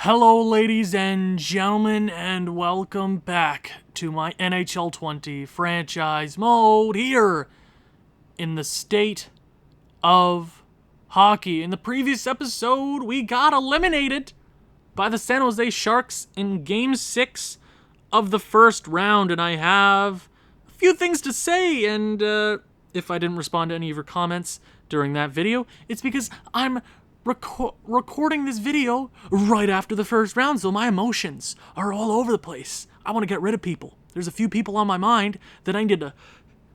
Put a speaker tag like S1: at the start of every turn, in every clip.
S1: Hello, ladies and gentlemen, and welcome back to my NHL 20 franchise mode here in the state of hockey. In the previous episode, we got eliminated by the San Jose Sharks in Game 6 of the first round, and I have a few things to say, and if I didn't respond to any of your comments during that video, it's because I'm recording this video right after the first round, so my emotions are all over the place. I want to get rid of people. There's a few people on my mind that I need to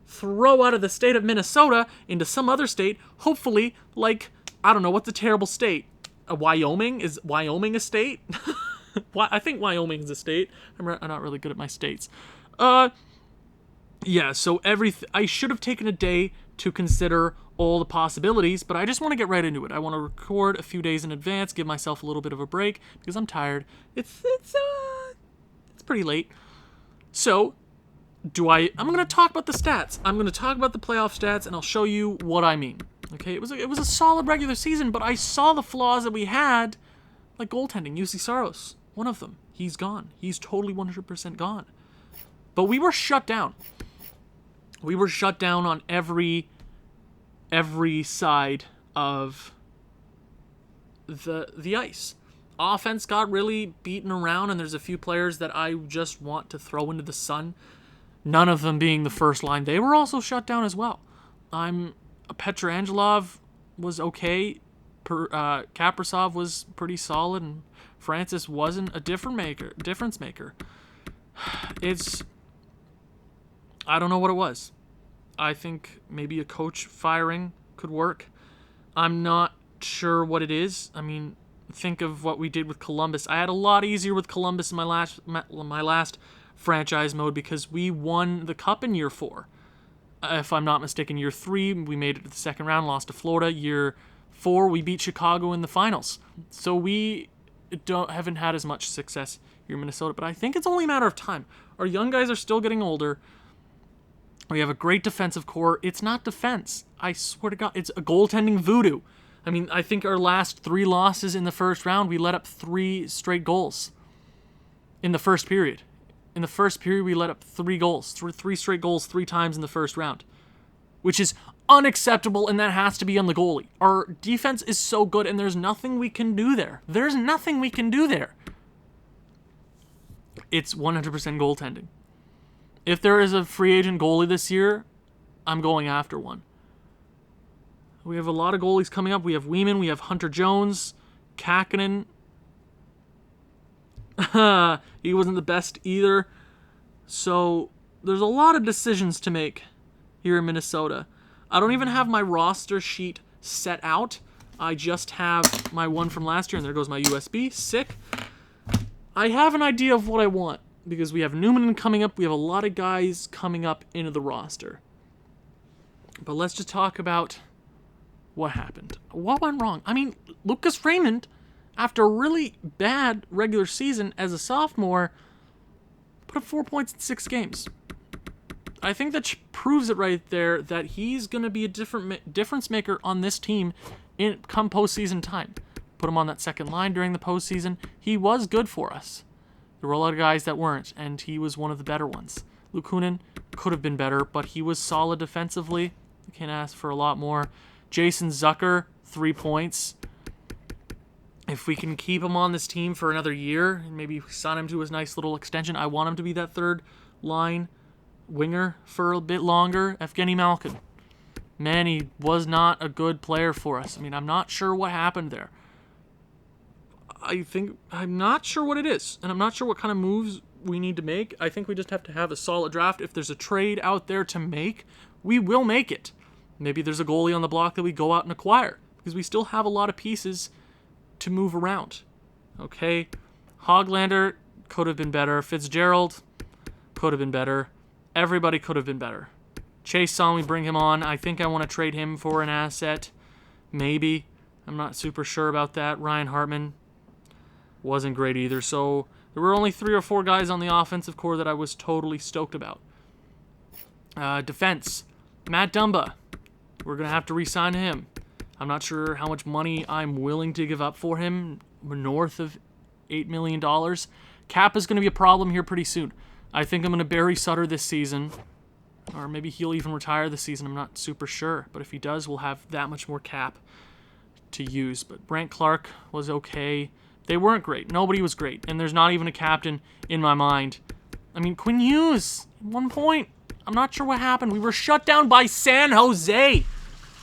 S1: throw out of the state of Minnesota into some other state, hopefully, like, I don't know, what's a terrible state? Wyoming? Is Wyoming a state? I think Wyoming's a state. I'm not really good at my states. Yeah, so I should have taken a day to consider all the possibilities, but I just want to get right into it. I want to record a few days in advance, give myself a little bit of a break because I'm tired. It's pretty late. So, I'm going to talk about the stats. I'm going to talk about the playoff stats, and I'll show you what I mean. Okay, it was a solid regular season, but I saw the flaws that we had, like goaltending. UC Saros, one of them. He's gone. He's totally 100% gone. But we were shut down. We were shut down on every side of the ice. Offense got really beaten around, and there's a few players that I just want to throw into the sun. None of them being the first line. They were also shut down as well. Petrangelov was okay. Kaprasov was pretty solid, and Francis wasn't a difference maker. I don't know what it was. I think maybe a coach firing could work. I'm not sure what it is. I mean, think of what we did with Columbus. I had a lot easier with Columbus in my last franchise mode because we won the cup in year 4. If I'm not mistaken, year 3, we made it to the second round, lost to Florida. Year 4, we beat Chicago in the finals. So we haven't had as much success here in Minnesota, but I think it's only a matter of time. Our young guys are still getting older. We have a great defensive core. It's not defense. I swear to God, it's a goaltending voodoo. I mean, I think our last 3 losses in the first round, we let up 3 straight goals in the first period. In the first period, we let up 3 goals, 3 straight goals 3 times in the first round, which is unacceptable, and that has to be on the goalie. Our defense is so good, and there's nothing we can do there. There's nothing we can do there. It's 100% goaltending. If there is a free agent goalie this year, I'm going after one. We have a lot of goalies coming up. We have Weeman, we have Hunter Jones, Kakkonen. He wasn't the best either. So there's a lot of decisions to make here in Minnesota. I don't even have my roster sheet set out. I just have my one from last year, and there goes my USB. Sick. I have an idea of what I want, because we have Newman coming up. We have a lot of guys coming up into the roster. But let's just talk about what happened. What went wrong? I mean, Lucas Raymond, after a really bad regular season as a sophomore, put up 4 points in 6 games. I think that proves it right there that he's going to be a difference maker on this team come postseason time. Put him on that second line during the postseason. He was good for us. There were a lot of guys that weren't, and he was one of the better ones. Luukkonen could have been better, but he was solid defensively. You can't ask for a lot more. Jason Zucker, 3 points. If we can keep him on this team for another year, and maybe sign him to his nice little extension, I want him to be that third line winger for a bit longer. Evgeny Malkin. Man, he was not a good player for us. I mean, I'm not sure what happened there. I'm not sure what it is, and I'm not sure what kind of moves we need to make. I think we just have to have a solid draft. If there's a trade out there to make, we will make it. Maybe there's a goalie on the block that we go out and acquire, because we still have a lot of pieces to move around. Okay? Hoglander could have been better. Fitzgerald could have been better. Everybody could have been better. Chase Song, we bring him on. I think I want to trade him for an asset. Maybe. I'm not super sure about that. Ryan Hartman wasn't great either. So there were only 3 or 4 guys on the offensive core that I was totally stoked about. Defense. Matt Dumba. We're going to have to re-sign him. I'm not sure how much money I'm willing to give up for him. We're north of $8 million. Cap is going to be a problem here pretty soon. I think I'm going to bury Sutter this season. Or maybe he'll even retire this season. I'm not super sure. But if he does, we'll have that much more cap to use. But Brandt Clark was okay. They weren't great. Nobody was great. And there's not even a captain in my mind. I mean, Quinn Hughes, at one point, I'm not sure what happened. We were shut down by San Jose.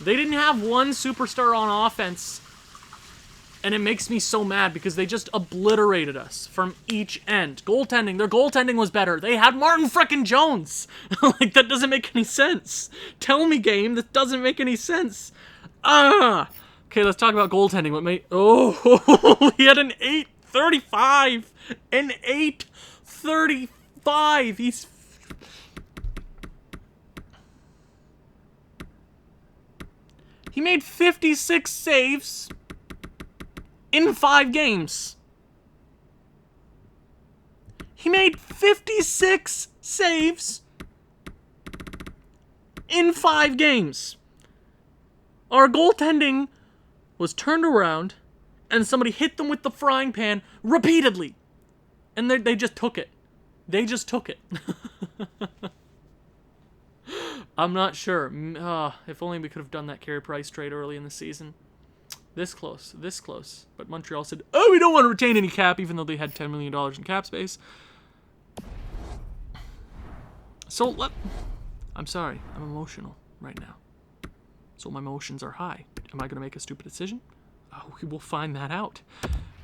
S1: They didn't have one superstar on offense. And it makes me so mad because they just obliterated us from each end. Goaltending, their goaltending was better. They had Martin frickin' Jones. Like, that doesn't make any sense. Tell me, game, that doesn't make any sense. Okay, let's talk about goaltending. What made... Oh, he had an 835. An 835. He made 56 saves in 5 games. He made 56 saves in 5 games. Our goaltending was turned around and somebody hit them with the frying pan repeatedly. And they just took it. They just took it. I'm not sure. If only we could have done that Carey Price trade early in the season. This close. But Montreal said, oh, we don't want to retain any cap, even though they had $10 million in cap space. So, I'm sorry. I'm emotional right now. So my emotions are high. Am I going to make a stupid decision? We will find that out.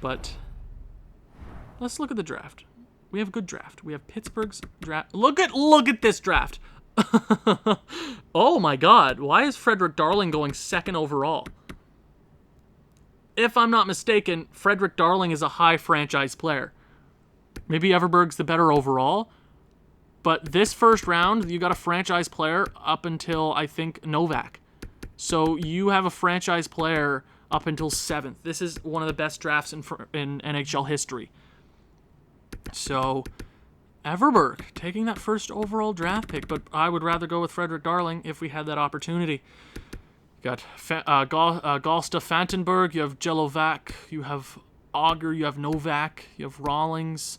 S1: But let's look at the draft. We have a good draft. We have Pittsburgh's draft. Look at this draft. Oh my God. Why is Frederick Darling going 2nd overall? If I'm not mistaken, Frederick Darling is a high franchise player. Maybe Everberg's the better overall. But this first round, you got a franchise player up until, I think, Novak. So you have a franchise player up until 7th. This is one of the best drafts in NHL history. So Everberg taking that first overall draft pick, but I would rather go with Frederick Darling if we had that opportunity. You got Galsta Fantenberg, you have Jelovac, you have Auger, you have Novak, you have Rawlings,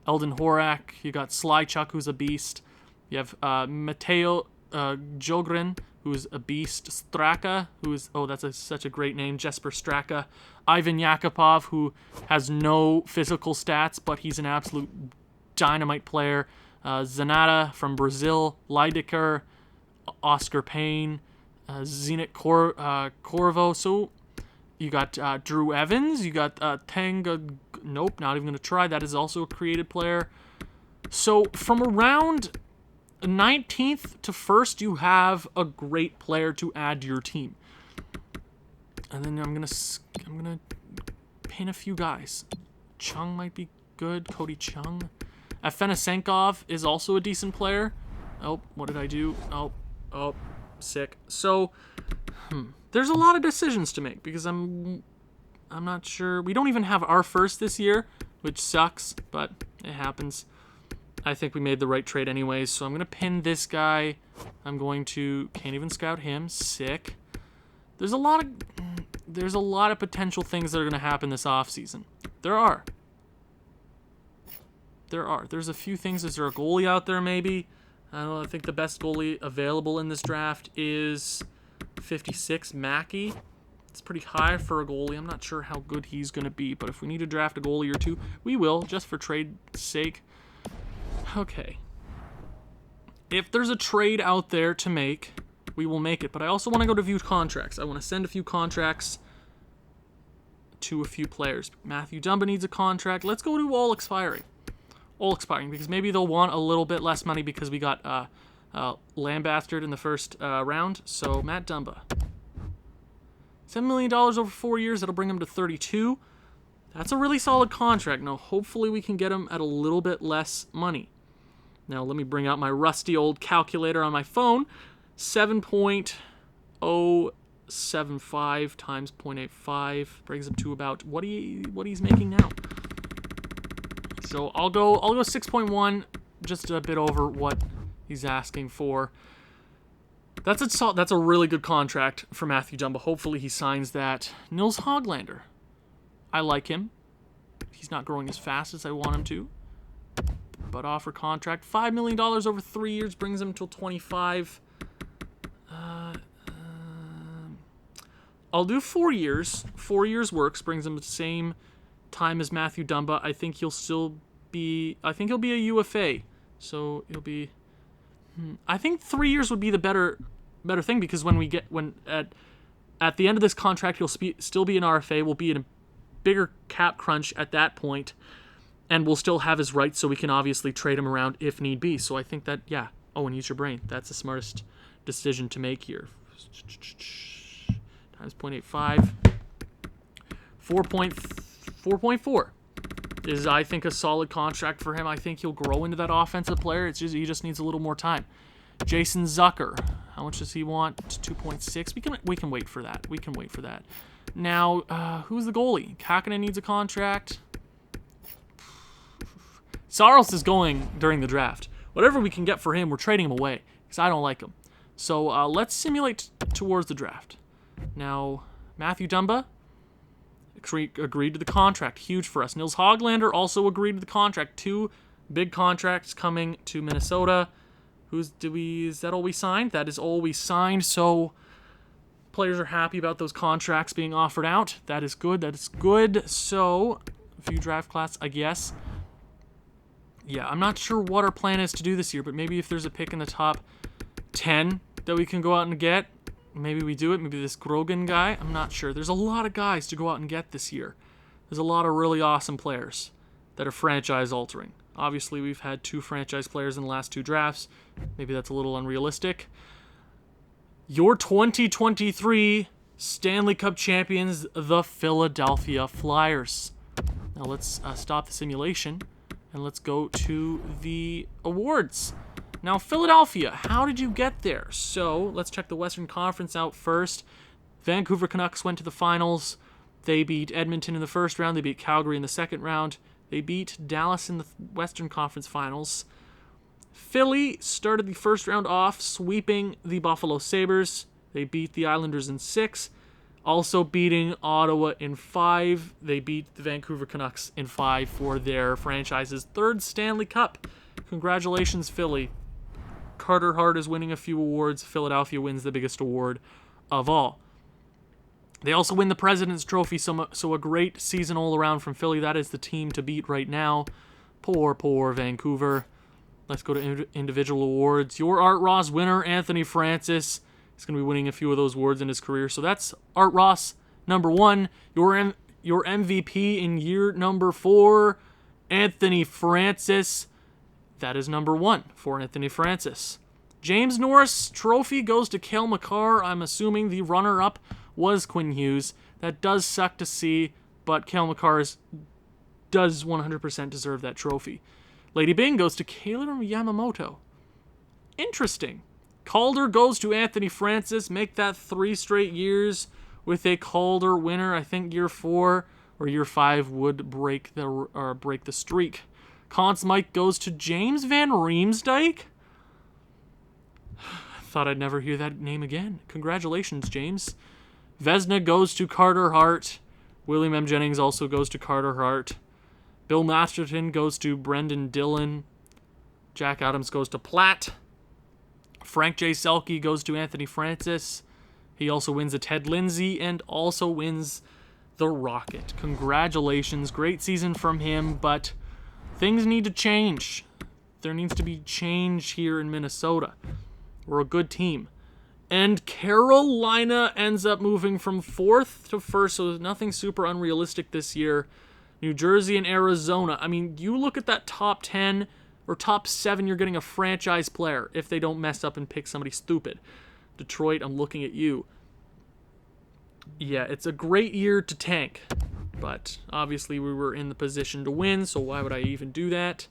S1: Eldon Horak, you got Slychuk, who's a beast. You have Mateo Jogren, who's a beast. Straka, who's, that's such a great name, Jesper Straka. Ivan Yakupov, who has no physical stats, but he's an absolute dynamite player. Zanata from Brazil, Leidecker, Oscar Payne, Zenit Corvo. So you got Drew Evans, you got Tanga. Nope, not even going to try. That is also a created player. So from around 19th to 1st, you have a great player to add to your team. And then I'm gonna pin a few guys. Chung might be good. Cody Chung. Afanasenkov is also a decent player. Oh, what did I do? Oh, sick. So, there's a lot of decisions to make because I'm not sure. We don't even have our first this year, which sucks, but it happens. I think we made the right trade anyways, so I'm going to pin this guy. I'm going to... Can't even scout him. Sick. There's a lot of potential things that are going to happen this offseason. There are. There's a few things. Is there a goalie out there maybe? I don't know. I think the best goalie available in this draft is 56, Mackey. It's pretty high for a goalie. I'm not sure how good he's going to be, but if we need to draft a goalie or two, we will, just for trade's sake. Okay. If there's a trade out there to make, we will make it. But I also want to go to view contracts. I want to send a few contracts to a few players. Matthew Dumba needs a contract. Let's go to all expiring. All expiring, because maybe they'll want a little bit less money because we got Lambastard in the first round. So, Matt Dumba. $7 million over 4 years. That'll bring him to 32. That's a really solid contract. Now, hopefully we can get him at a little bit less money. Now, let me bring out my rusty old calculator on my phone. 7.075 times 0.85 brings him to about what he's making now. So I'll go 6.1, just a bit over what he's asking for. That's a really good contract for Matthew Dumba. Hopefully he signs that. Nils Hoglander. I like him. He's not growing as fast as I want him to. But offer contract. $5 million over 3 years brings him till 25. I'll do 4 years. 4 years works. Brings him the same time as Matthew Dumba. I think he'll still be... I think he'll be a UFA. So he'll be... I think 3 years would be the better thing, because at the end of this contract, he'll still be an RFA. We'll be in a bigger cap crunch at that point, and we'll still have his rights, so we can obviously trade him around if need be. So I think that, yeah. Oh, and use your brain. That's the smartest decision to make here. Times 0.85. 4.4 is, I think, a solid contract for him. I think he'll grow into that offensive player. He just needs a little more time. Jason Zucker. How much does he want? 2.6. We can wait for that. We can wait for that. Now, who's the goalie? Kakinen needs a contract. Saros is going during the draft. Whatever we can get for him, we're trading him away, because I don't like him. So let's simulate towards the draft. Now, Matthew Dumba agreed to the contract. Huge for us. Nils Hoglander also agreed to the contract. 2 big contracts coming to Minnesota. Is that all we signed? That is all we signed. So players are happy about those contracts being offered out. That is good. That is good. So, view draft class, I guess. Yeah, I'm not sure what our plan is to do this year, but maybe if there's a pick in the top 10 that we can go out and get, maybe we do it. Maybe this Grogan guy. I'm not sure. There's a lot of guys to go out and get this year. There's a lot of really awesome players that are franchise-altering. Obviously, we've had 2 franchise players in the last 2 drafts. Maybe that's a little unrealistic. Your 2023 Stanley Cup champions, the Philadelphia Flyers. Now let's stop the simulation, and let's go to the awards. Now, Philadelphia, how did you get there? So, let's check the Western Conference out first. Vancouver Canucks went to the finals. They beat Edmonton in the first round. They beat Calgary in the second round. They beat Dallas in the Western Conference Finals. Philly started the first round off sweeping the Buffalo Sabres. They beat the Islanders in 6. Also beating Ottawa in 5. They beat the Vancouver Canucks in 5 for their franchise's 3rd Stanley Cup. Congratulations, Philly. Carter Hart is winning a few awards. Philadelphia wins the biggest award of all. They also win the President's Trophy, so a great season all around from Philly. That is the team to beat right now. Poor Vancouver. Let's go to individual awards. Your Art Ross winner, Anthony Francis. He's going to be winning a few of those awards in his career. So that's Art Ross, number 1. Your MVP in year number 4, Anthony Francis. That is number 1 for Anthony Francis. James Norris Trophy goes to Cale Makar. I'm assuming the runner-up was Quinn Hughes. That does suck to see, but Cale Makar does 100% deserve that trophy. Lady Byng goes to Kailer Yamamoto. Interesting. Calder goes to Anthony Francis. Make that 3 straight years with a Calder winner. I think year 4 or year 5 would break the streak. Conn Smythe goes to James Van Riemsdyk. Thought I'd never hear that name again. Congratulations, James. Vezina goes to Carter Hart. William M. Jennings also goes to Carter Hart. Bill Masterton goes to Brendan Dillon. Jack Adams goes to Platt. Frank J. Selke goes to Anthony Francis. He also wins a Ted Lindsay and also wins the Rocket. Congratulations. Great season from him, but things need to change. There needs to be change here in Minnesota. We're a good team. And Carolina ends up moving from 4th to 1st, so nothing super unrealistic this year. New Jersey and Arizona. I mean, you look at that top 10 or top 7, you're getting a franchise player if they don't mess up and pick somebody stupid. Detroit, I'm looking at you. Yeah, it's a great year to tank, but obviously we were in the position to win, so why would I even do that?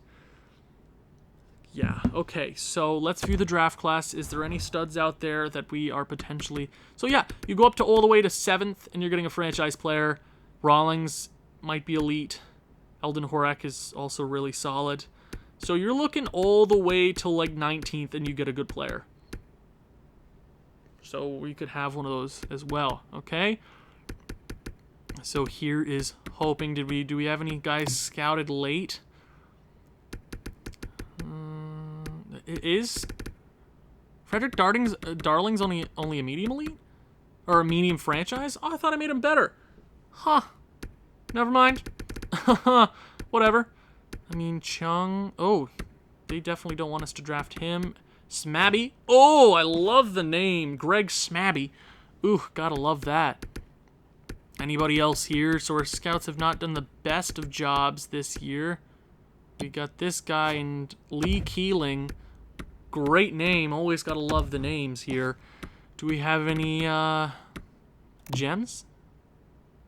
S1: Yeah, okay, so let's view the draft class. Is there any studs out there that we are potentially... So yeah, you go up to all the way to 7th, and you're getting a franchise player. Rawlings might be elite. Eldon Horak is also really solid. So you're looking all the way to like 19th, and you get a good player. So we could have one of those as well, okay? So here is hoping. Do we have any guys scouted late? Is Frederick Darling's only a medium elite? Or a medium franchise? Oh, I thought I made him better. Huh. Never mind. Whatever. I mean, Chung. Oh, they definitely don't want us to draft him. Smabby. Oh, I love the name. Greg Smabby. Ooh, gotta love that. Anybody else here? So our scouts have not done the best of jobs this year. We got this guy and Lee Keeling. Great name. Always gotta love the names here. Do we have any gems?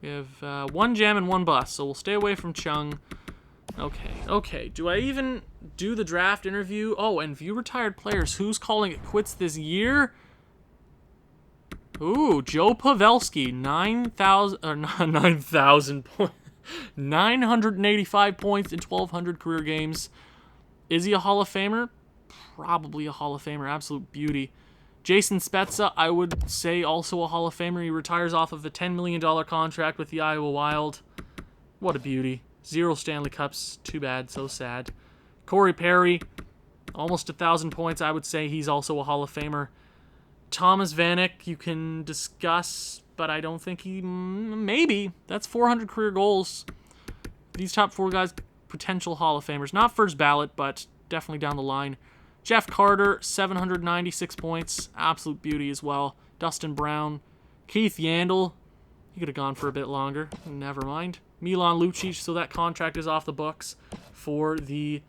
S1: We have 1 gem and 1 bust, so we'll stay away from Chung. Okay. Do I even do the draft interview? Oh, and view retired players. Who's calling it quits this year? Ooh, Joe Pavelski, 9,000 points. 985 points in 1,200 career games. Is he a Hall of Famer? Probably a Hall of Famer. Absolute beauty. Jason Spezza, I would say also a Hall of Famer. He retires off of a $10 million contract with the Iowa Wild. What a beauty. 0 Stanley Cups. Too bad. So sad. Corey Perry, almost 1,000 points. I would say he's also a Hall of Famer. Thomas Vanek, you can discuss, but I don't think he... Maybe. That's 400 career goals. These top 4 guys, potential Hall of Famers. Not first ballot, but definitely down the line. Jeff Carter, 796 points. Absolute beauty as well. Dustin Brown. Keith Yandel. He could have gone for a bit longer. Never mind. Milan Lucic, so that contract is off the books for the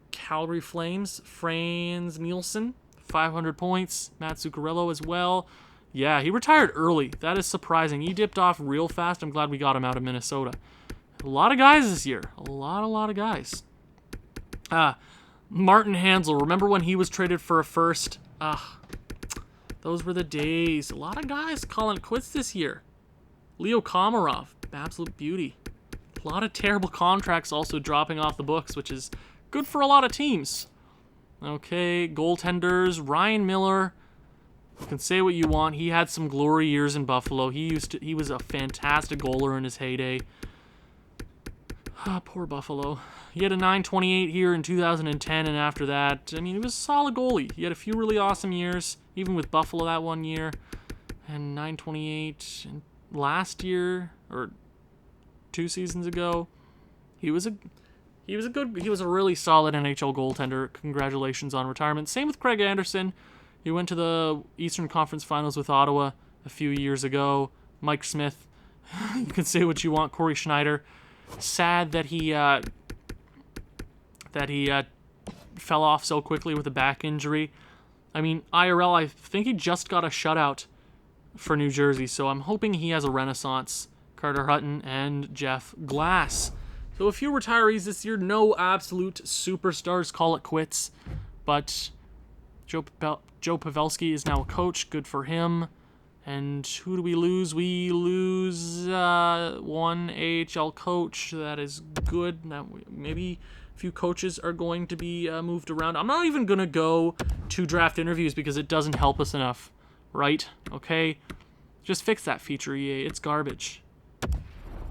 S1: Calgary Flames. Franz Nielsen, 500 points. Matt Zuccarello as well. Yeah, he retired early. That is surprising. He dipped off real fast. I'm glad we got him out of Minnesota. A lot of guys this year. A lot of guys. Martin Hansel. Remember when he was traded for a first? Those were the days. A lot of guys calling it quits this year. Leo Komarov. Absolute beauty. A lot of terrible contracts also dropping off the books, which is good for a lot of teams. Okay, goaltenders. Ryan Miller. You can say what you want. He had some glory years in Buffalo. He was a fantastic goaler in his heyday. Poor Buffalo. He had a 928 here in 2010, and after that, I mean, he was a solid goalie. He had a few really awesome years, even with Buffalo that one year, and 928 last year or 2 seasons ago. He was a really solid NHL goaltender. Congratulations on retirement. Same with Craig Anderson. He went to the Eastern Conference Finals with Ottawa a few years ago. Mike Smith. You can say what you want. Corey Schneider. Sad that he fell off so quickly with a back injury. I mean, IRL, I think he just got a shutout for New Jersey, so I'm hoping he has a renaissance. Carter Hutton and Jeff Glass. So a few retirees this year. No absolute superstars. Call it quits. But Joe Pavelski is now a coach. Good for him. And who do we lose? We lose one AHL coach. That is good. Now, maybe a few coaches are going to be moved around. I'm not even going to go to draft interviews because it doesn't help us enough. Right? Okay? Just fix that feature, EA. It's garbage.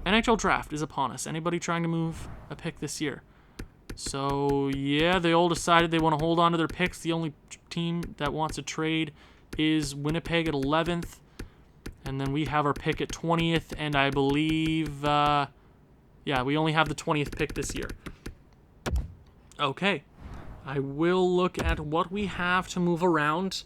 S1: NHL draft is upon us. Anybody trying to move a pick this year? So, yeah, they all decided they want to hold on to their picks. The only team that wants to trade is Winnipeg at 11th. And then we have our pick at 20th. And I believe, we only have the 20th pick this year. Okay. I will look at what we have to move around.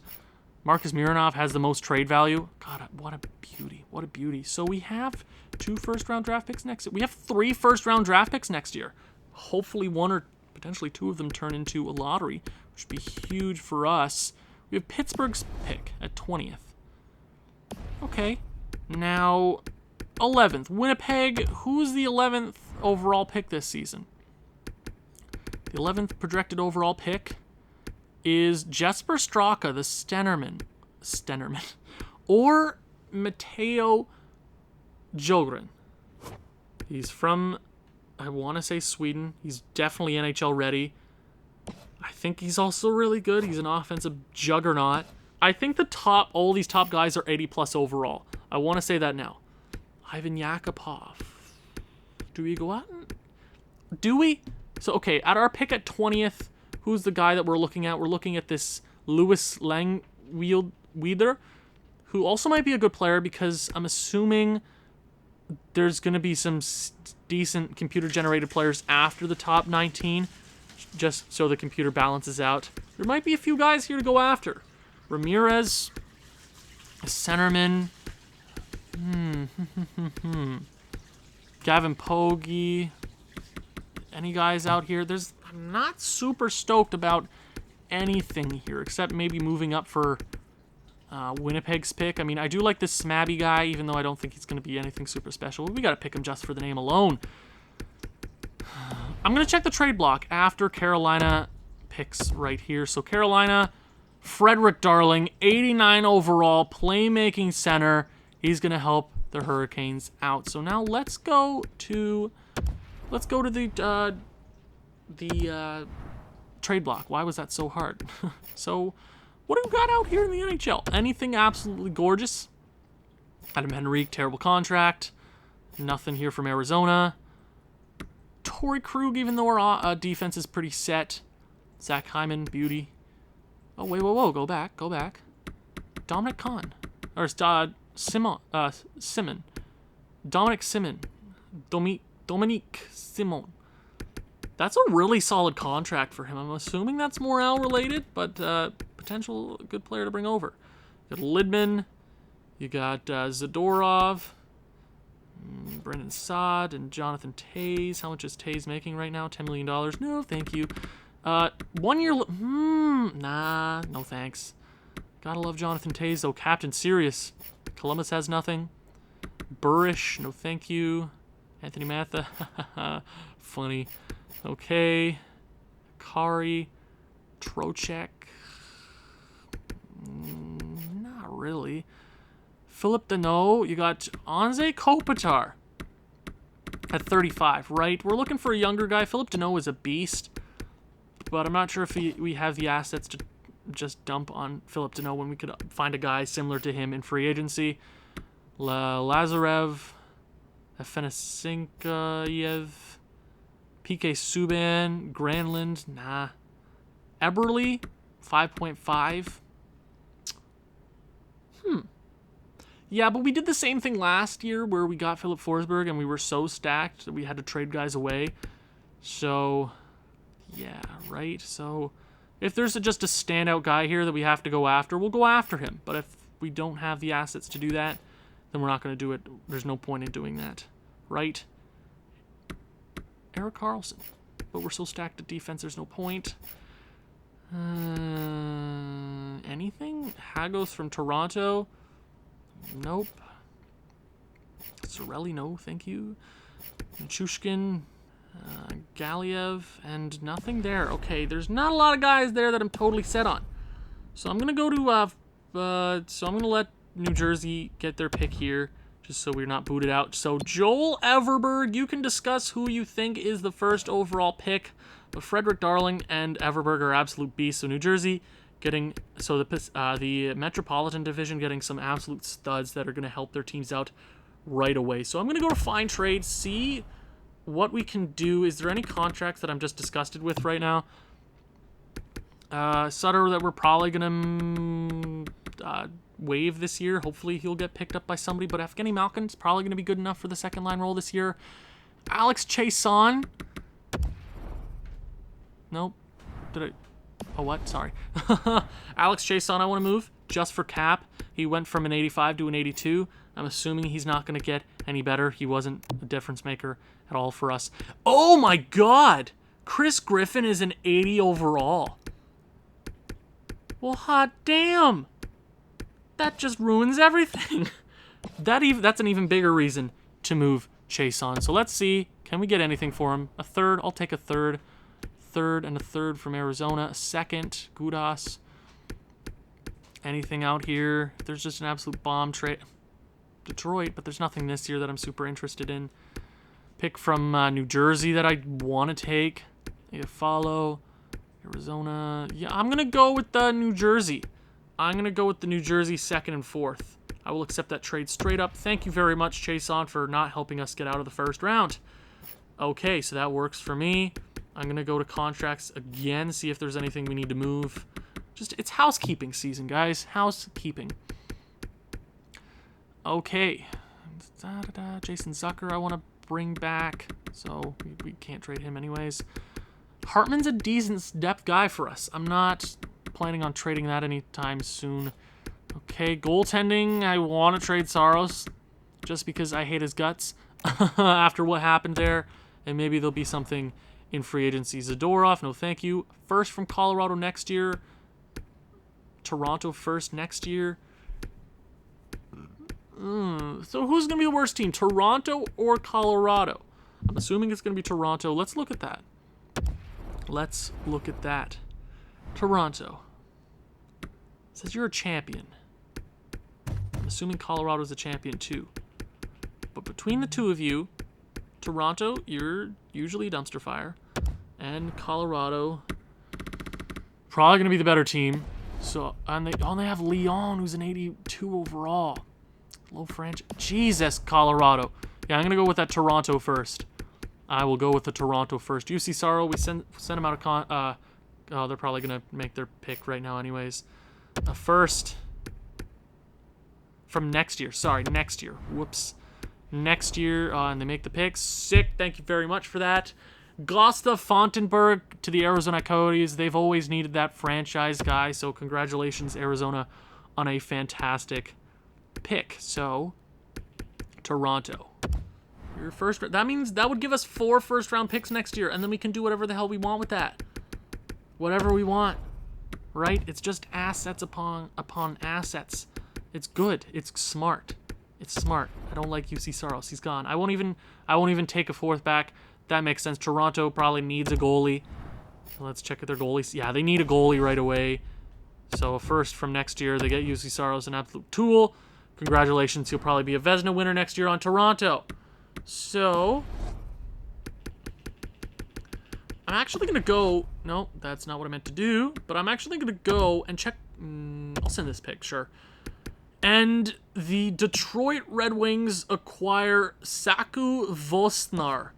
S1: Marcus Mironov has the most trade value. God, what a beauty. What a beauty. So we have 2 first-round draft picks next year. We have 3 first-round draft picks next year. Hopefully 1 or potentially 2 of them turn into a lottery, which would be huge for us. We have Pittsburgh's pick at 20th. Okay. Now, 11th. Winnipeg. Who's the 11th overall pick this season? The 11th projected overall pick is Jesper Straka, the Stenerman, or Matteo Jogren. He's from, I want to say Sweden. He's definitely NHL ready. I think he's also really good. He's an offensive juggernaut. I think all these top guys are 80 plus overall. I want to say that now. Ivan Yakupov. Do we go out? Do we? So, okay, at our pick at 20th, who's the guy that we're looking at? We're looking at this Louis Langwieder, who also might be a good player because I'm assuming there's going to be some decent computer-generated players after the top 19, just so the computer balances out. There might be a few guys here to go after. Ramirez, a centerman. Gavin Pogge. Any guys out here? I'm not super stoked about anything here, except maybe moving up for Winnipeg's pick. I mean, I do like this Smabby guy, even though I don't think he's going to be anything super special. We got to pick him just for the name alone. I'm going to check the trade block after Carolina picks right here. So Carolina, Frederick Darling, 89 overall, playmaking center. He's going to help the Hurricanes out. So now let's go to the trade block. Why was that so hard? So what do we got out here in the NHL? Anything absolutely gorgeous? Adam Henrique, terrible contract. Nothing here from Arizona. Torrey Krug, even though our defense is pretty set. Zach Hyman, beauty. Oh, wait, whoa, go back. Dominic Kahn. Or Simon. Dominic Simon. Dominique Simon. That's a really solid contract for him. I'm assuming that's Morale related, but potential good player to bring over. You got Lidman. You got Zadorov. Brendan Saad and Jonathan Toews. How much is Toews making right now? $10 million. No, thank you. 1 year... nah, no thanks. Gotta love Jonathan Toews, though. Captain Serious. Columbus has nothing. Burish, no thank you. Anthony Matha. Funny. Okay. Kari. Trocheck. Not really. Philip Deneau. You got Anze Kopitar at 35, right? We're looking for a younger guy. Philip Deneau is a beast, but I'm not sure if we have the assets to just dump on Philip Deneau when we could find a guy similar to him in free agency. Lazarev, Afanasinkayev, PK Subban, Granlund, nah. Eberle, 5.5. Yeah, but we did the same thing last year where we got Philip Forsberg and we were so stacked that we had to trade guys away. So, yeah, right? So, if there's just a standout guy here that we have to go after, we'll go after him. But if we don't have the assets to do that, then we're not going to do it. There's no point in doing that, right? Erik Karlsson. But we're so stacked at defense, there's no point. Anything? Hagos from Toronto? Nope. Sorelli, no, thank you. Chushkin, Galiev, and nothing there. Okay, there's not a lot of guys there that I'm totally set on. So I'm gonna go to so I'm gonna let New Jersey get their pick here, just so we're not booted out. So Joel Everberg, you can discuss who you think is the first overall pick, but Frederick Darling and Everberg are absolute beasts. So New Jersey getting the Metropolitan Division getting some absolute studs that are going to help their teams out right away. So I'm going to go to find trade, see what we can do. Is there any contracts that I'm just disgusted with right now? Sutter that we're probably going to waive this year. Hopefully he'll get picked up by somebody, but Evgeny Malkin's probably going to be good enough for the second line role this year. Alex Chiasson. Nope. Did I... Oh, what? Sorry. Alex Chiasson, I want to move just for cap. He went from an 85 to an 82. I'm assuming he's not going to get any better. He wasn't a difference maker at all for us. Oh, my God. Chris Griffin is an 80 overall. Well, hot damn. That just ruins everything. That's an even bigger reason to move Chiasson. So let's see. Can we get anything for him? A third? I'll take a third. Third and a third from Arizona. A second, Gudas. Anything out here? There's just an absolute bomb trade. Detroit, but there's nothing this year that I'm super interested in. Pick from New Jersey that I want to take. Follow. Arizona. Yeah, I'm going to go with the New Jersey. I'm going to go with the New Jersey second and fourth. I will accept that trade straight up. Thank you very much, Chason, for not helping us get out of the first round. Okay, so that works for me. I'm going to go to contracts again, see if there's anything we need to move. It's housekeeping season, guys. Housekeeping. Okay. Jason Zucker I want to bring back, so we can't trade him anyways. Hartman's a decent depth guy for us. I'm not planning on trading that anytime soon. Okay, goaltending, I want to trade Saros just because I hate his guts after what happened there, and maybe there'll be something in free agency. Zadorov, no thank you. First from Colorado next year. Toronto first next year. So who's going to be the worst team, Toronto or Colorado? I'm assuming it's going to be Toronto. Let's look at that. Let's look at that. Toronto. It says you're a champion. I'm assuming Colorado's a champion too. But between the two of you, Toronto, you're usually a dumpster fire. And Colorado, probably going to be the better team. So, and they only have Leon, who's an 82 overall. Low franchise. Jesus, Colorado. Yeah, I'm going to go with that Toronto first. I will go with the Toronto first. UC Saro, we send him out of oh, they're probably going to make their pick right now anyways. First from next year. Sorry, next year. Whoops. Next year, and they make the picks. Sick. Thank you very much for that. Gustav Fontenberg to the Arizona Coyotes. They've always needed that franchise guy, so congratulations, Arizona, on a fantastic pick. So, Toronto. Your first, that means that would give us 4 first-round picks next year, and then we can do whatever the hell we want with that. Whatever we want, right? It's just assets upon assets. It's good. It's smart. It's smart. I don't like UC Saros. He's gone. I won't even take a 4th back. That makes sense. Toronto probably needs a goalie. Let's check at their goalies. Yeah, they need a goalie right away. So first from next year, they get UC Saros, an absolute tool. Congratulations. He'll probably be a Vezina winner next year on Toronto. So I'm actually going to go... No, that's not what I meant to do. But I'm actually going to go and check... I'll send this pic, sure. And the Detroit Red Wings acquire Saku Vostnar.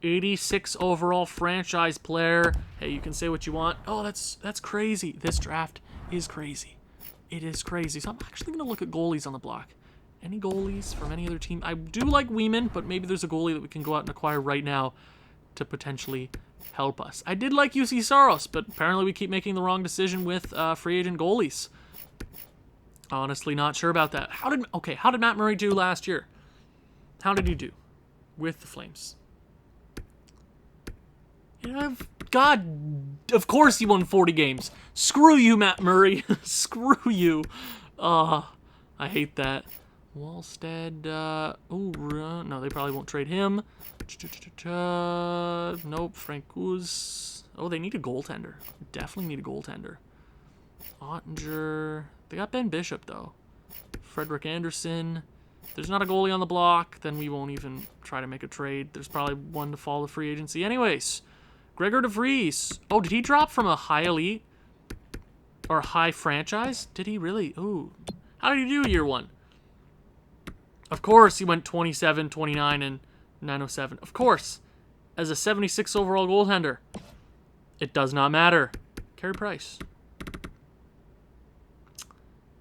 S1: 86 overall franchise player. Hey, you can say what you want. Oh, that's crazy. This draft is crazy. It is crazy. So I'm actually going to look at goalies on the block. Any goalies from any other team? I do like Weeman, but maybe there's a goalie that we can go out and acquire right now to potentially help us. I did like UC Saros, but apparently we keep making the wrong decision with free agent goalies. Honestly, not sure about that. How did Matt Murray do last year? How did he do with the Flames? God, of course he won 40 games. Screw you, Matt Murray. Screw you. I hate that. Wallstead, no, they probably won't trade him. Nope, Frank Guz. Oh, they need a goaltender. Definitely need a goaltender. Ottinger. They got Ben Bishop, though. Frederick Anderson. If there's not a goalie on the block, then we won't even try to make a trade. There's probably one to follow the free agency. Anyways, Gregor DeVries. Oh, did he drop from a high elite or high franchise? Did he really? Ooh. How did he do year 1? Of course, he went 27, 29, and 907. Of course, as a 76 overall goaltender. It does not matter. Carey Price.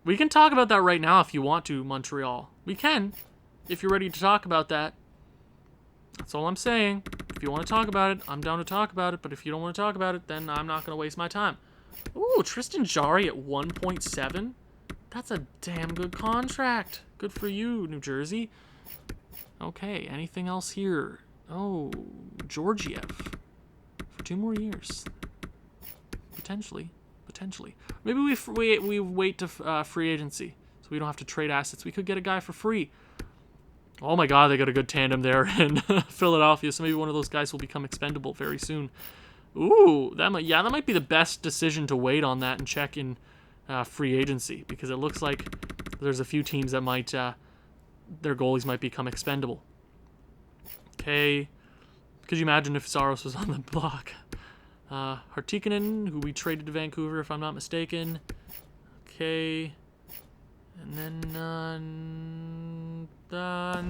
S1: We can talk about that right now if you want to, Montreal. We can, if you're ready to talk about that. That's all I'm saying. If you want to talk about it, I'm down to talk about it. But if you don't want to talk about it, then I'm not going to waste my time. Ooh, Tristan Jarry at 1.7. That's a damn good contract. Good for you, New Jersey. Okay, anything else here? Oh, Georgiev. For 2 more years. Potentially. Maybe we wait to free agency, so we don't have to trade assets. We could get a guy for free. Oh my God, they got a good tandem there in Philadelphia. So maybe one of those guys will become expendable very soon. Ooh, that might be the best decision to wait on that and check in free agency, because it looks like there's a few teams that might their goalies might become expendable. Okay, could you imagine if Saros was on the block? Hartikkanen, who we traded to Vancouver, if I'm not mistaken. Okay. And then,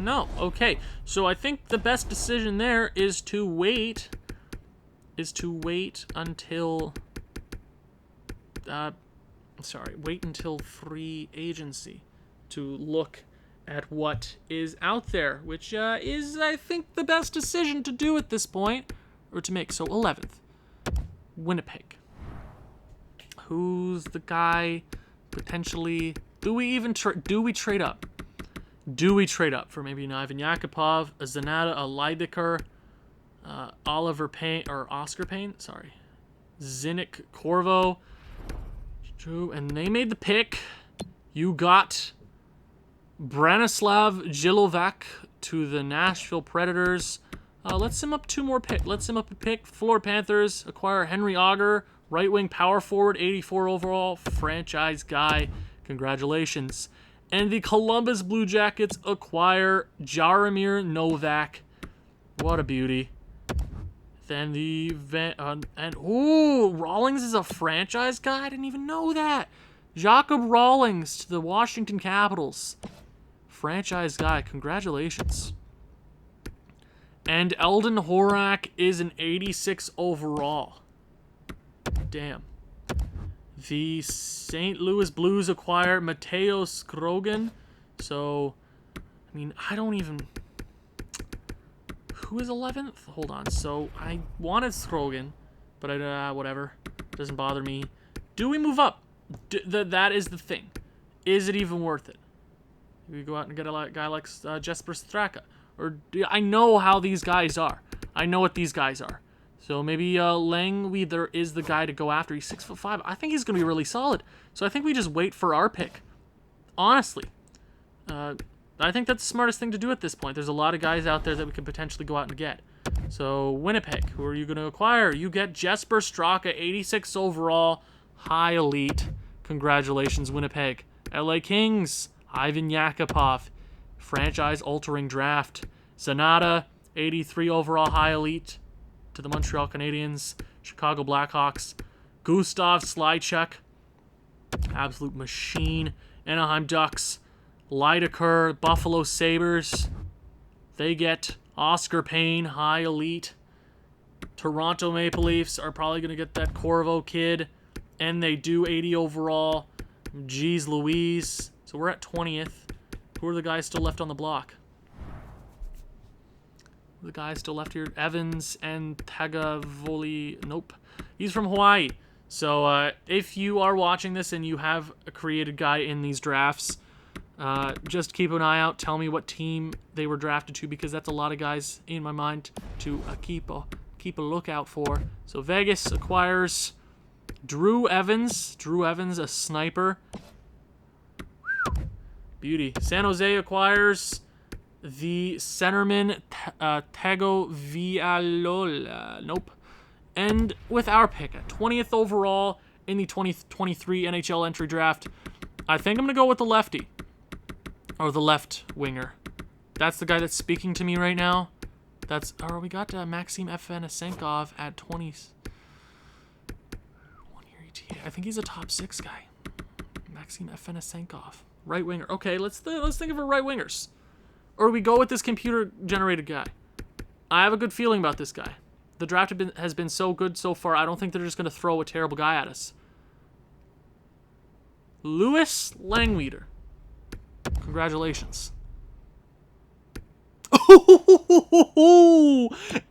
S1: no. Okay, so I think the best decision there is to wait until, wait until free agency to look at what is out there, which is, I think, the best decision to do at this point, or to make. So 11th, Winnipeg. Who's the guy potentially? Do we even do we trade up? Do we trade up for maybe an Ivan Yakupov, a Zanata, a Leidecker, Oliver Payne, or Oscar Payne? Sorry, Zinnik Corvo. True, and they made the pick. You got Branislav Jilovac to the Nashville Predators. Let's sim up two more pick. Let's sim up a pick. Florida Panthers acquire Henry Auger, right wing power forward, 84 overall, franchise guy. Congratulations. And the Columbus Blue Jackets acquire Jaromir Novak. What a beauty. Then Rawlings is a franchise guy? I didn't even know that. Jacob Rawlings to the Washington Capitals. Franchise guy. Congratulations. And Eldon Horak is an 86 overall. Damn. The St. Louis Blues acquire Mateo Skrogan. So, I mean, I don't even... Who is 11th? Hold on. So, I wanted Skrogan, but whatever. Doesn't bother me. Do we move up? That is the thing. Is it even worth it? We go out and get a guy like Jesper Straka. Or I know how these guys are. I know what these guys are. So maybe Langweather is the guy to go after. He's 6'5". I think he's going to be really solid. So I think we just wait for our pick. Honestly. I think that's the smartest thing to do at this point. There's a lot of guys out there that we could potentially go out and get. So Winnipeg, who are you going to acquire? You get Jesper Straka, 86 overall, high elite. Congratulations, Winnipeg. LA Kings, Ivan Yakupov, franchise-altering draft. Zanata, 83 overall, high elite, to the Montreal Canadiens. Chicago Blackhawks, Gustav Slychuk, absolute machine. Anaheim Ducks, Leidecker, Buffalo Sabres. They get Oscar Payne, high elite. Toronto Maple Leafs are probably going to get that Corvo kid. And they do 80 overall. Jeez Louise. So we're at 20th. Who are the guys still left on the block? The guys still left here. Evans and Tagavoli. Nope. He's from Hawaii. So if you are watching this and you have a created guy in these drafts, just keep an eye out. Tell me what team they were drafted to, because that's a lot of guys in my mind to keep a lookout for. So Vegas acquires Drew Evans. Drew Evans, a sniper. Beauty. San Jose acquires the centerman Tego Villalol. Nope. And with our pick at 20th overall in the 2023 NHL entry draft, I think I'm going to go with the lefty. Or the left winger. That's the guy that's speaking to me right now. We got Maxim Afanasenkov at 20. 1 year ETA. I think he's a top 6 guy. Maxim Afanasenkov. Right winger. Okay, let's think of our right wingers. Or we go with this computer-generated guy. I have a good feeling about this guy. The draft has been so good so far, I don't think they're just going to throw a terrible guy at us. Louis Langweeder. Congratulations.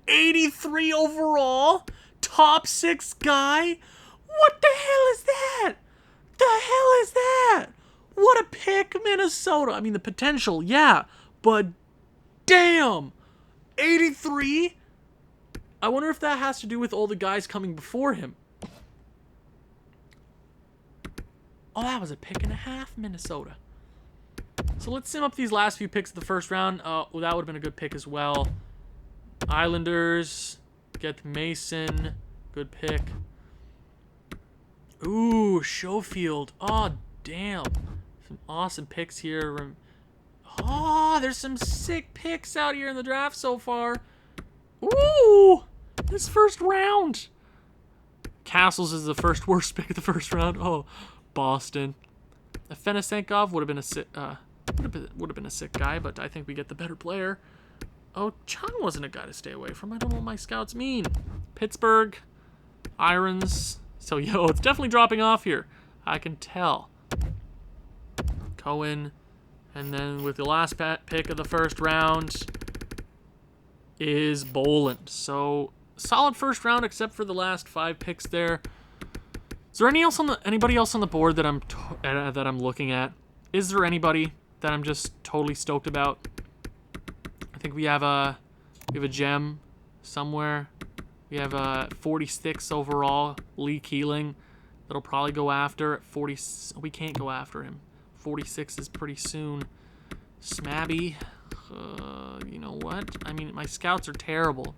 S1: 83 overall? Top 6 guy? What the hell is that? The hell is that? What a pick, Minnesota. I mean, the potential, yeah. But damn. 83? I wonder if that has to do with all the guys coming before him. Oh, that was a pick and a half, Minnesota. So let's sim up these last few picks of the first round. That would have been a good pick as well. Islanders get Mason. Good pick. Ooh, Schofield. Oh, damn. Some awesome picks here. Oh, there's some sick picks out here in the draft so far. Ooh, this first round. Castles is the first worst pick of the first round. Oh, Boston. Afanasenkov would have been a sick, would have been a sick guy, but I think we get the better player. Oh, Chung wasn't a guy to stay away from. I don't know what my scouts mean. Pittsburgh, Irons. So, yo, it's definitely dropping off here. I can tell. Cohen. And then with the last pick of the first round is Boland. So, solid first round except for the last 5 picks there. Is there anybody else on the board that I'm looking at? Is there anybody that I'm just totally stoked about? I think we have a gem somewhere. We have a 46 overall, Lee Keeling, that'll probably go after at 40. We can't go after him. 46 is pretty soon. Smabby, you know what? I mean, my scouts are terrible.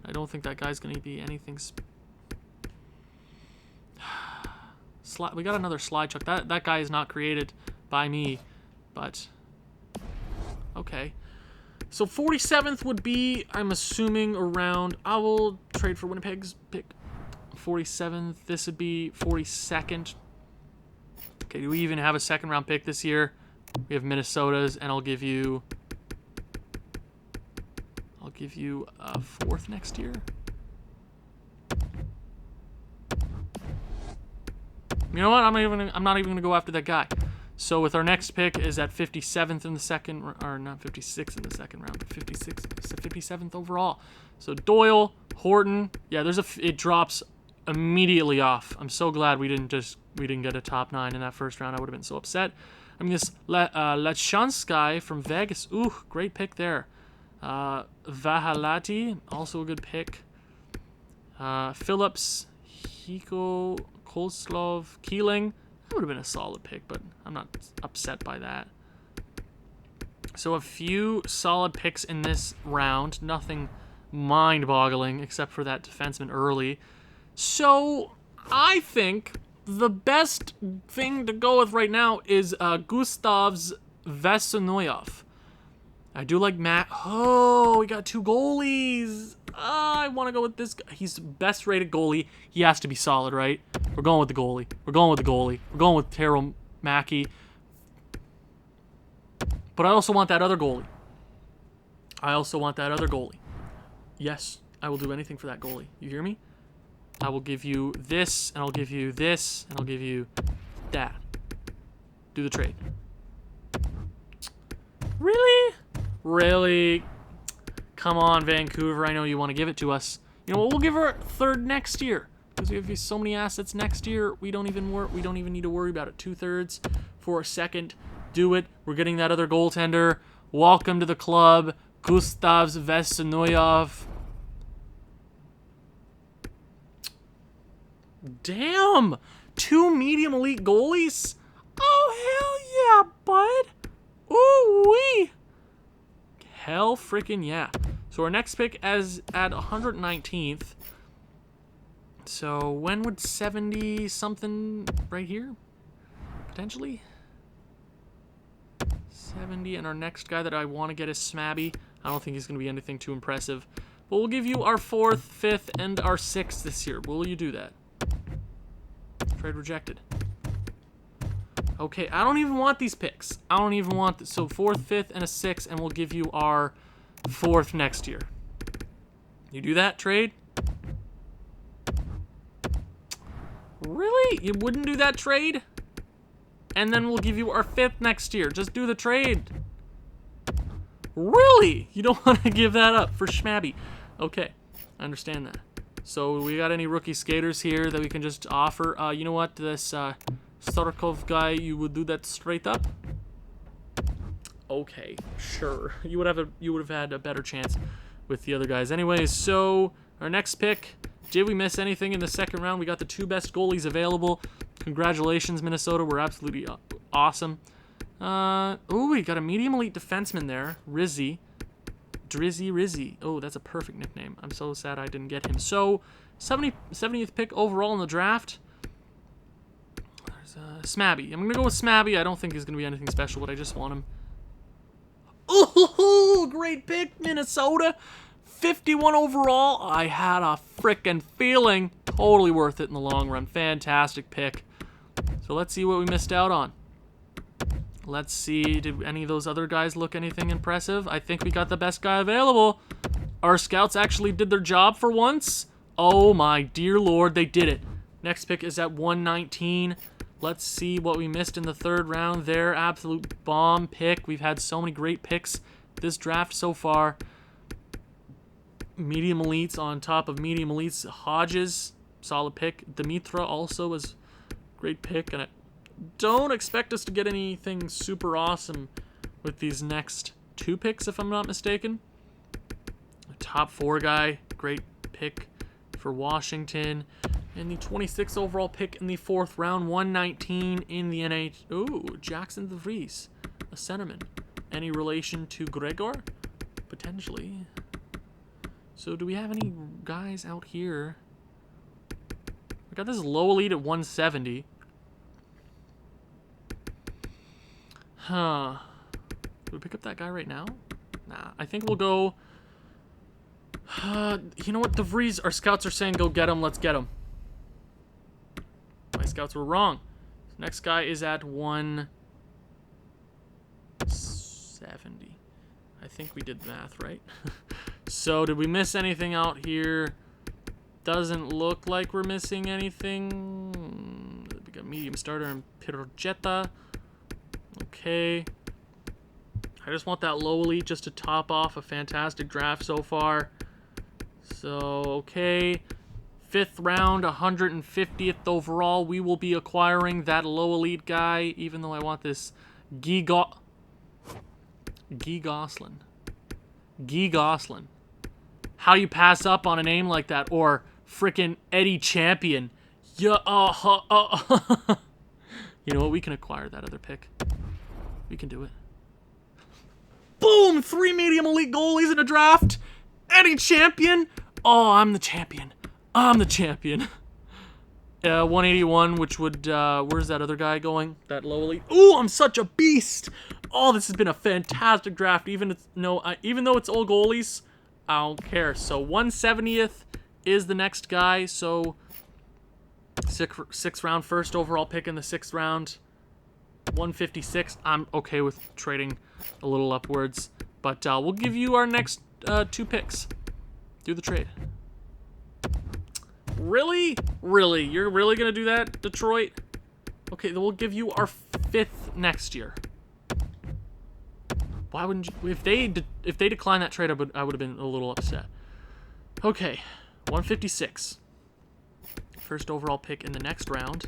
S1: I don't think that guy's going to be anything. We got another slide chuck. That guy is not created by me, but okay. So 47th would be, I'm assuming, around. I will trade for Winnipeg's pick. 47th. This would be 42nd. Okay, do we even have a second round pick this year? We have Minnesota's, and I'll give you a 4th next year. You know what? I'm not even gonna go after that guy. So with our next pick is at 57th in the second, or not 56th in the second round, but 57th overall. So Doyle, Horton, yeah, it drops immediately off. I'm so glad we didn't get a top 9 in that first round. I would have been so upset. I mean, this Lechonsky from Vegas, ooh, great pick there. Vahalati, also a good pick. Phillips, Hiko, Kolslov, Keeling. That would have been a solid pick, but I'm not upset by that. So a few solid picks in this round. Nothing mind-boggling except for that defenseman early. So I think the best thing to go with right now is Gustav's Vesonoyov. I do like Matt. Oh, we got 2 goalies. I want to go with this guy. He's the best rated goalie. He has to be solid, right? We're going with the goalie. We're going with Taro Mackey. But I also want that other goalie. Yes, I will do anything for that goalie. You hear me? I will give you this, and I'll give you this, and I'll give you that. Do the trade. Really? Really? Come on, Vancouver. I know you want to give it to us. You know what? We'll give her 3rd next year because we have so many assets next year. We don't even need to worry about it. 2/3 for a 2nd. Do it. We're getting that other goaltender. Welcome to the club, Gustavs Vesonoyov. Damn! 2 medium elite goalies? Oh, hell yeah, bud! Ooh-wee! Hell freaking yeah. So our next pick is at 119th. So when would 70-something right here? Potentially? 70, and our next guy that I want to get is Smabby. I don't think he's going to be anything too impressive. But we'll give you our 4th, 5th, and our 6th this year. Will you do that? Trade rejected. Okay, I don't even want these picks. I don't even want this. So 4th, 5th, and a 6th, and we'll give you our 4th next year. You do that trade? Really? You wouldn't do that trade? And then we'll give you our 5th next year. Just do the trade. Really? You don't want to give that up for Schmabby. Okay, I understand that. So we got any rookie skaters here that we can just offer? You know what? This Starkov guy, you would do that straight up? Okay, sure. You would have had a better chance with the other guys. Anyways, so our next pick. Did we miss anything in the second round? We got the 2 best goalies available. Congratulations, Minnesota. We're absolutely awesome. Oh, we got a medium elite defenseman there. Drizzy Rizzy. Oh, that's a perfect nickname. I'm so sad I didn't get him. So, 70th pick overall in the draft. There's Smabby. I'm going to go with Smabby. I don't think he's going to be anything special, but I just want him. Oh, great pick, Minnesota. 51 overall. I had a frickin' feeling. Totally worth it in the long run. Fantastic pick. So let's see what we missed out on. Let's see, did any of those other guys look anything impressive? I think we got the best guy available. Our scouts actually did their job for once. Oh my dear Lord, they did it. Next pick is at 119. Let's see what we missed in the third round there. Absolute bomb pick. We've had so many great picks this draft so far. Medium elites on top of medium elites. Hodges, solid pick. Dimitra also was a great pick. And I don't expect us to get anything super awesome with these next 2 picks, if I'm not mistaken. A top 4 guy, great pick for Washington. And the 26th overall pick in the 4th round, 119 in the NHL. Ooh, Jackson DeVries, a centerman. Any relation to Gregor? Potentially. So do we have any guys out here? We got this low elite at 170. Huh. Do we pick up that guy right now? Nah, I think we'll go... you know what? DeVries, our scouts are saying go get him. Let's get him. My scouts were wrong. Next guy is at 170. I think we did math right. So did we miss anything out here? Doesn't look like we're missing anything. We got medium starter and Pirogetta. Okay. I just want that low elite just to top off a fantastic draft so far. So, okay. 5th round, 150th overall. We will be acquiring that low elite guy, even though I want this Guy Gosselin. Guy Gosselin. How you pass up on a name like that? Or frickin' Eddie Champion. Yeah, You know what? We can acquire that other pick. We can do it. Boom! 3 medium elite goalies in a draft. Eddie Champion. Oh, I'm the champion. I'm the champion. 181, which would... where's that other guy going? That low elite. Ooh, I'm such a beast. Oh, this has been a fantastic draft. Even though it's all goalies, I don't care. So 170th is the next guy. So 6th round, 1st overall pick in the 6th round. 156. I'm okay with trading a little upwards. But we'll give you our next 2 picks. Do the trade. Really? Really? You're really going to do that, Detroit? Okay, then we'll give you our 5th next year. Why wouldn't you? If they decline that trade, I would have been a little upset. Okay, 156. 1st overall pick in the next round.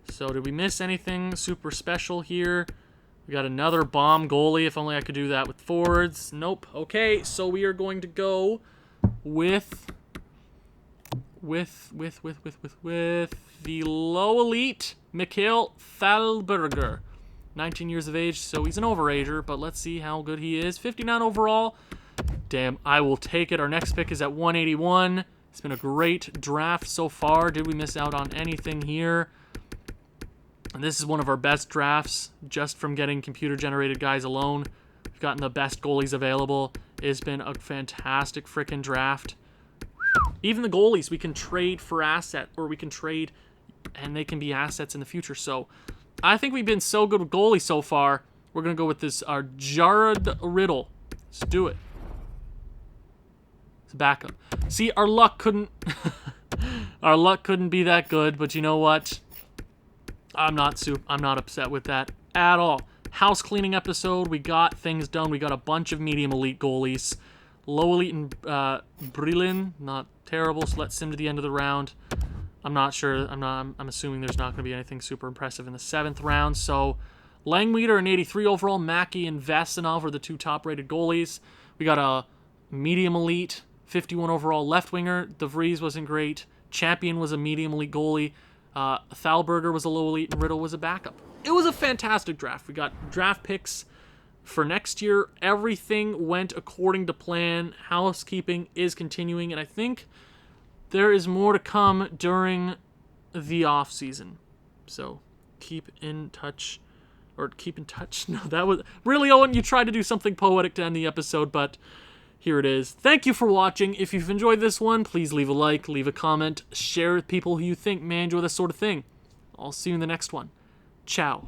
S1: So did we miss anything super special here? We got another bomb goalie. If only I could do that with forwards. Nope. Okay, so we are going to go with the low elite Mikhail Thalberger. 19 years of age, so he's an overager, but let's see how good he is. 59 overall. Damn, I will take it. Our next pick is at 181. It's been a great draft so far. Did we miss out on anything here? And this is one of our best drafts, just from getting computer-generated guys alone. We've gotten the best goalies available. It's been a fantastic freaking draft. Even the goalies, we can trade for asset, or we can trade, and they can be assets in the future. So I think we've been so good with goalies so far. We're going to go with this, our Jared Riddle. Let's do it. It's a backup. See, our luck couldn't our luck couldn't be that good, but you know what? I'm not upset with that at all. House cleaning episode. We got things done. We got a bunch of medium elite goalies. Low elite and Brilin, not terrible. So let's sim to the end of the round. I'm not sure. I'm assuming there's not going to be anything super impressive in the 7th round. So Langweeder and 83 overall. Mackey and Vasanov are the 2 top-rated goalies. We got a medium elite, 51 overall left winger. DeVries wasn't great. Champion was a medium elite goalie. Thalberger was a low elite, and Riddle was a backup. It was a fantastic draft. We got draft picks for next year. Everything went according to plan. Housekeeping is continuing, and I think there is more to come during the off season. So keep in touch. Or keep in touch. No, that was... Really, Owen, you tried to do something poetic to end the episode, but here it is. Thank you for watching. If you've enjoyed this one, please leave a like, leave a comment, share with people who you think may enjoy this sort of thing. I'll see you in the next one. Ciao.